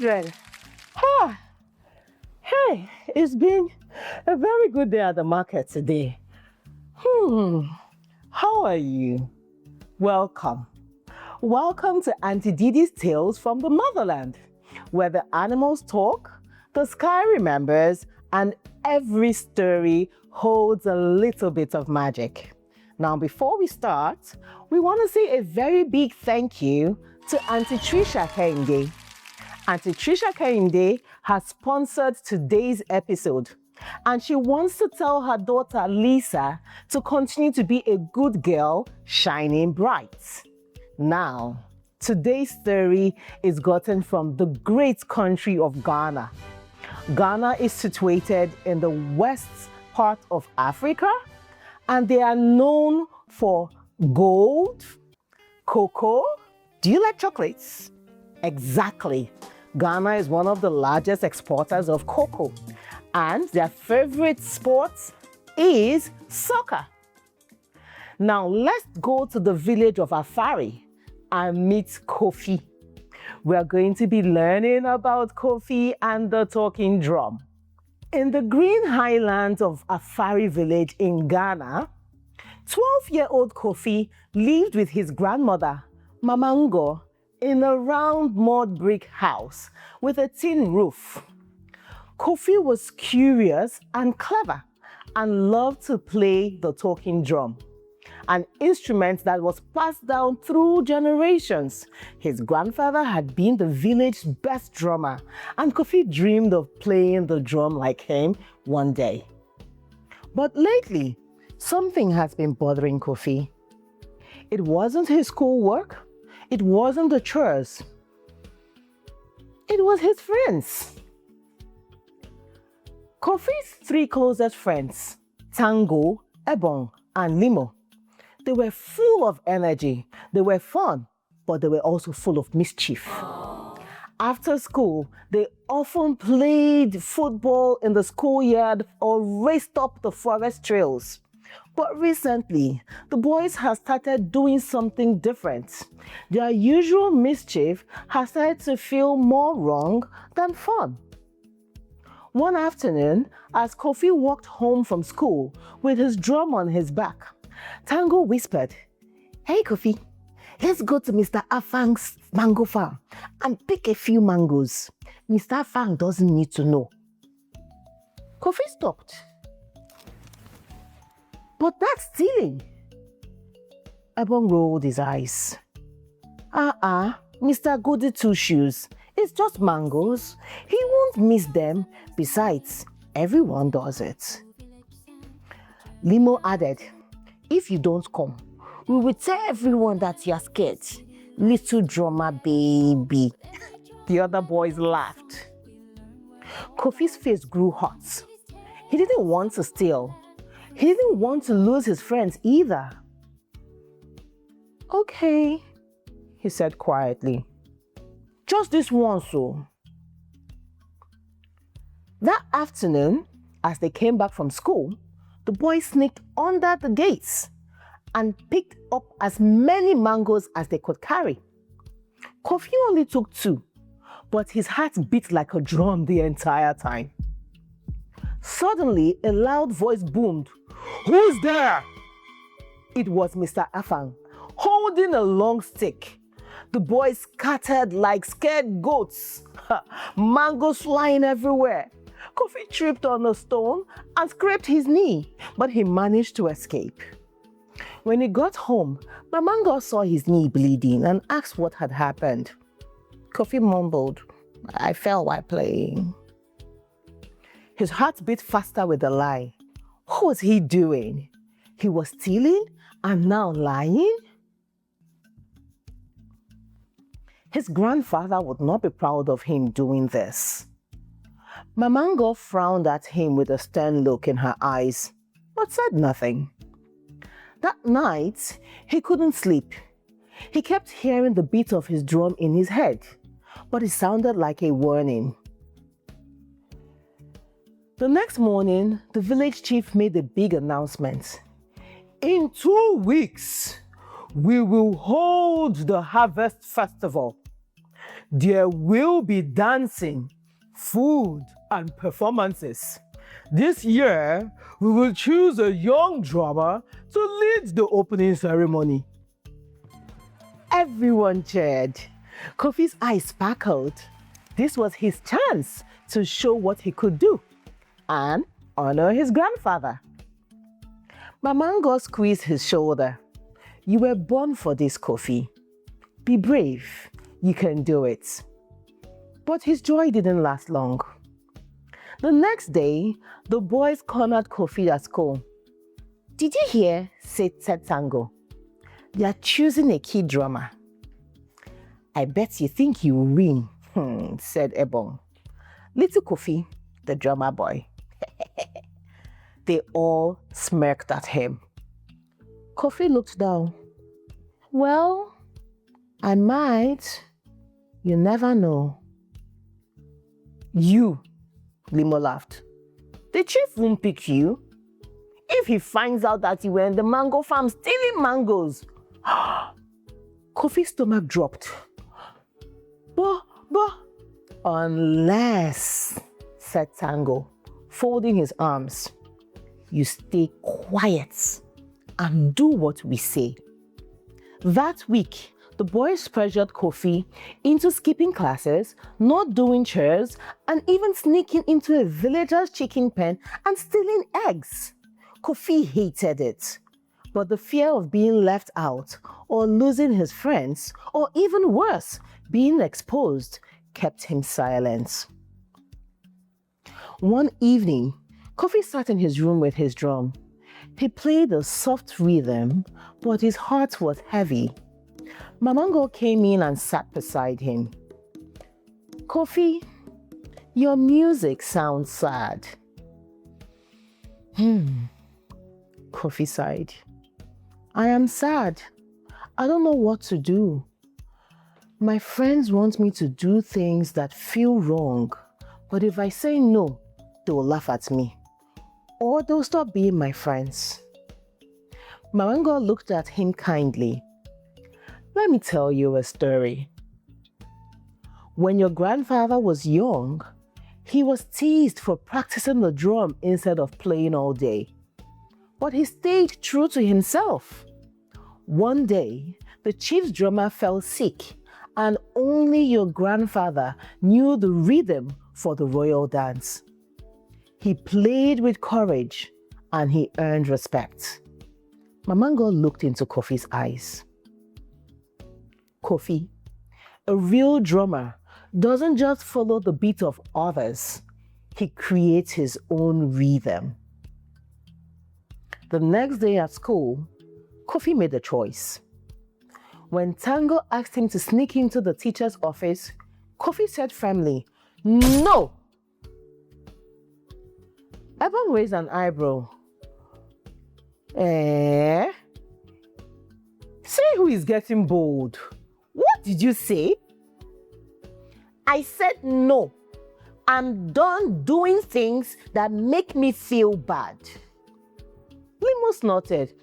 children. Ah, hey, it's been a very good day at the market today. How are you? Welcome. Welcome to Auntie Didi's Tales from the Motherland, where the animals talk, the sky remembers, and every story holds a little bit of magic. Now, before we start, we want to say a very big thank you to Auntie Trisha Kehinde. Auntie Trisha Kehinde has sponsored today's episode, and she wants to tell her daughter Lisa to continue to be a good girl, shining bright. Now, today's story is gotten from the great country of Ghana. Ghana is situated in the west part of Africa, and they are known for gold, cocoa. Do you like chocolates? Exactly. Ghana is one of the largest exporters of cocoa, and their favorite sport is soccer. Now let's go to the village of Afari and meet Kofi. We're going to be learning about Kofi and the talking drum. In the green highlands of Afari village in Ghana, 12-year-old Kofi lived with his grandmother, Mamango, in a round mud brick house with a tin roof. Kofi was curious and clever and loved to play the talking drum, an instrument that was passed down through generations. His grandfather had been the village's best drummer, and Kofi dreamed of playing the drum like him one day. But lately, something has been bothering Kofi. It wasn't his schoolwork, it wasn't the chores, it was his friends. Kofi's three closest friends, Tango, Ebong, and Limo, they were full of energy, they were fun, but they were also full of mischief. After school, they often played football in the schoolyard or raced up the forest trails. But recently, the boys have started doing something different. Their usual mischief has started to feel more wrong than fun. One afternoon, as Kofi walked home from school with his drum on his back, Tango whispered, "Hey Kofi, let's go to Mr. Afang's mango farm and pick a few mangoes. Mr. Afang doesn't need to know." Kofi stopped. "But that's stealing." Ebon rolled his eyes. Mr. Goody Two Shoes, it's just mangoes. He won't miss them. Besides, everyone does it. Limo added, "If you don't come, we will tell everyone that you're scared. Little drummer baby." The other boys laughed. Kofi's face grew hot. He didn't want to steal. He didn't want to lose his friends either. "Okay," he said quietly. "Just this once, so." That afternoon, as they came back from school, the boys sneaked under the gates and picked up as many mangoes as they could carry. Kofi only took 2, but his heart beat like a drum the entire time. Suddenly, a loud voice boomed. "Who's there?" It was Mr. Afang, holding a long stick. The boys scattered like scared goats, mangoes flying everywhere. Kofi tripped on a stone and scraped his knee, but he managed to escape. When he got home, Mamango saw his knee bleeding and asked what had happened. Kofi mumbled, "I fell while playing." His heart beat faster with the lie. What was he doing? He was stealing and now lying? His grandfather would not be proud of him doing this. Mamango frowned at him with a stern look in her eyes, but said nothing. That night, he couldn't sleep. He kept hearing the beat of his drum in his head, but it sounded like a warning. The next morning, the village chief made a big announcement. "In 2 weeks, we will hold the harvest festival. There will be dancing, food, and performances. This year, we will choose a young drummer to lead the opening ceremony. Everyone cheered. Kofi's eyes sparkled. This was his chance to show what he could do and honor his grandfather. Mamango squeezed his shoulder. You were born for this, Kofi. Be brave. You can do it. But his joy didn't last long. The next day, the boys cornered Kofi at school. Did you hear? Said Tango. They are choosing a key drummer. I bet you think you will win, said Ebon. Little Kofi, the drummer boy. They all smirked at him. Kofi looked down. Well, I might. You never know. You, Limo laughed. The chief won't pick you. If he finds out that you were in the mango farm stealing mangoes. Kofi's stomach dropped. But, unless, said Tango, folding his arms, you stay quiet and do what we say. That week, the boys pressured Kofi into skipping classes, not doing chores, and even sneaking into a villager's chicken pen and stealing eggs. Kofi hated it, but the fear of being left out or losing his friends, or even worse, being exposed, kept him silent. One evening, Kofi sat in his room with his drum. He played a soft rhythm, but his heart was heavy. Mamango came in and sat beside him. Kofi, your music sounds sad. Kofi sighed. I am sad. I don't know what to do. My friends want me to do things that feel wrong, but if I say no, they will laugh at me, or they'll stop being my friends. Mamango looked at him kindly. Let me tell you a story. When your grandfather was young, he was teased for practicing the drum instead of playing all day. But he stayed true to himself. One day, the chief's drummer fell sick, and only your grandfather knew the rhythm for the royal dance. He played with courage, and he earned respect. Mamango looked into Kofi's eyes. Kofi, a real drummer doesn't just follow the beat of others. He creates his own rhythm. The next day at school, Kofi made a choice. When Tango asked him to sneak into the teacher's office, Kofi said firmly, "No!" Ebon raised an eyebrow. Say who is getting bold. What did you say? I said no. I'm done doing things that make me feel bad. Limo snorted.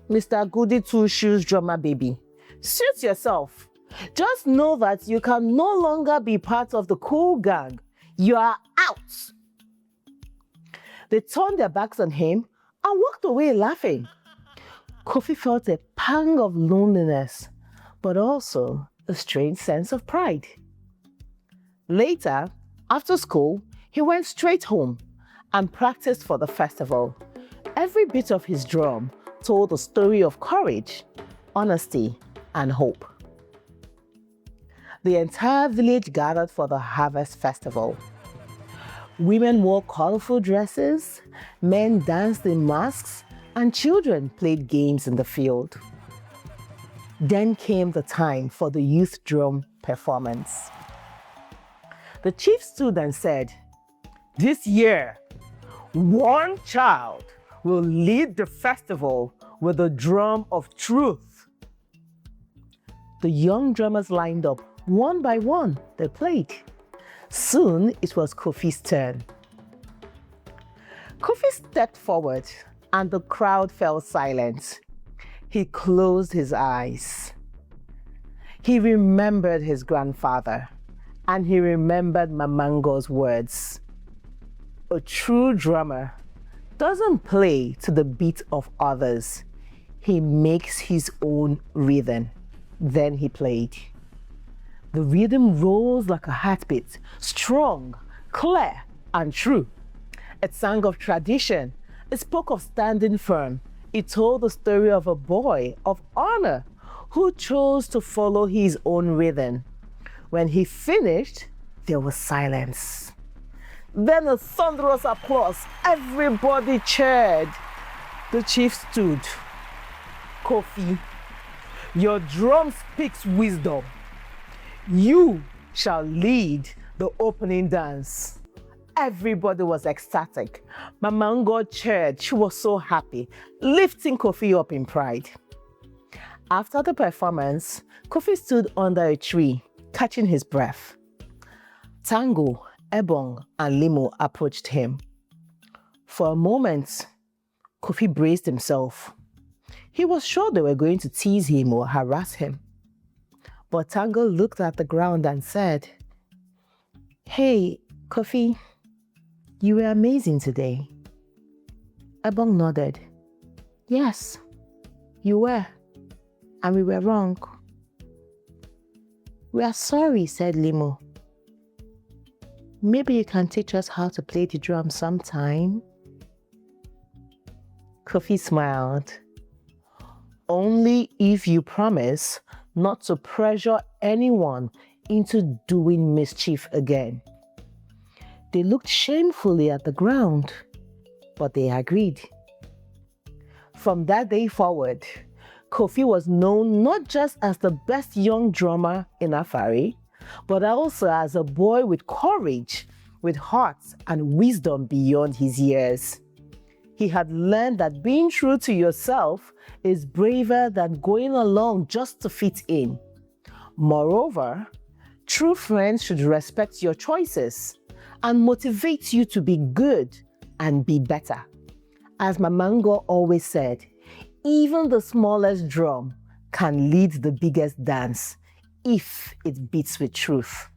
Mr. Goody Two Shoes drummer baby, suit yourself. Just know that you can no longer be part of the cool gang. You are out. They turned their backs on him and walked away laughing. Kofi felt a pang of loneliness, but also a strange sense of pride. Later, after school, he went straight home and practiced for the festival. Every bit of his drum told a story of courage, honesty, and hope. The entire village gathered for the harvest festival. Women wore colorful dresses, men danced in masks, and children played games in the field. Then came the time for the youth drum performance. The chief stood and said, "This year, one child will lead the festival with the drum of truth." The young drummers lined up one by one. They played. Soon it was Kofi's turn. Kofi stepped forward and the crowd fell silent. He closed his eyes. He remembered his grandfather, and he remembered Mamango's words. A true drummer doesn't play to the beat of others. He makes his own rhythm. Then he played. The rhythm rose like a heartbeat, strong, clear, and true. It sang of tradition. It spoke of standing firm. It told the story of a boy of honor who chose to follow his own rhythm. When he finished, there was silence. Then a thunderous applause. Everybody cheered. The chief stood. Kofi, your drum speaks wisdom. You shall lead the opening dance. Everybody was ecstatic. Mamango cheered. She was so happy, lifting Kofi up in pride. After the performance, Kofi stood under a tree, catching his breath. Tango, Ebong, and Limo approached him. For a moment, Kofi braced himself. He was sure they were going to tease him or harass him. But Tango looked at the ground and said, "Hey, Kofi, you were amazing today." Ebong nodded. "Yes, you were, and we were wrong." "We are sorry," said Limo. "Maybe you can teach us how to play the drum sometime." Kofi smiled. "Only if you promise not to pressure anyone into doing mischief again." They looked shamefully at the ground, but they agreed. From that day forward, Kofi was known not just as the best young drummer in Afari, but also as a boy with courage, with heart and wisdom beyond his years. He had learned that being true to yourself is braver than going along just to fit in. Moreover, true friends should respect your choices and motivate you to be good and be better. As Mamango always said, even the smallest drum can lead the biggest dance if it beats with truth.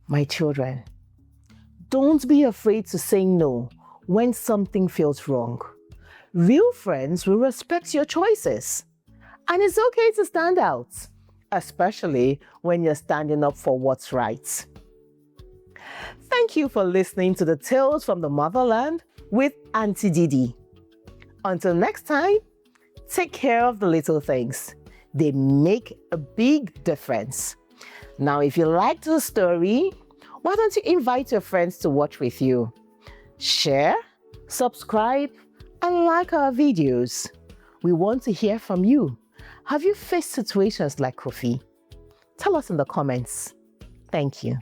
My children, don't be afraid to say no when something feels wrong. Real friends will respect your choices. And it's okay to stand out, especially when you're standing up for what's right. Thank you for listening to the Tales from the Motherland with Auntie Didi. Until next time, take care of the little things. They make a big difference. Now, if you liked the story, why don't you invite your friends to watch with you? Share, subscribe, and like our videos. We want to hear from you. Have you faced situations like Kofi? Tell us in the comments. Thank you.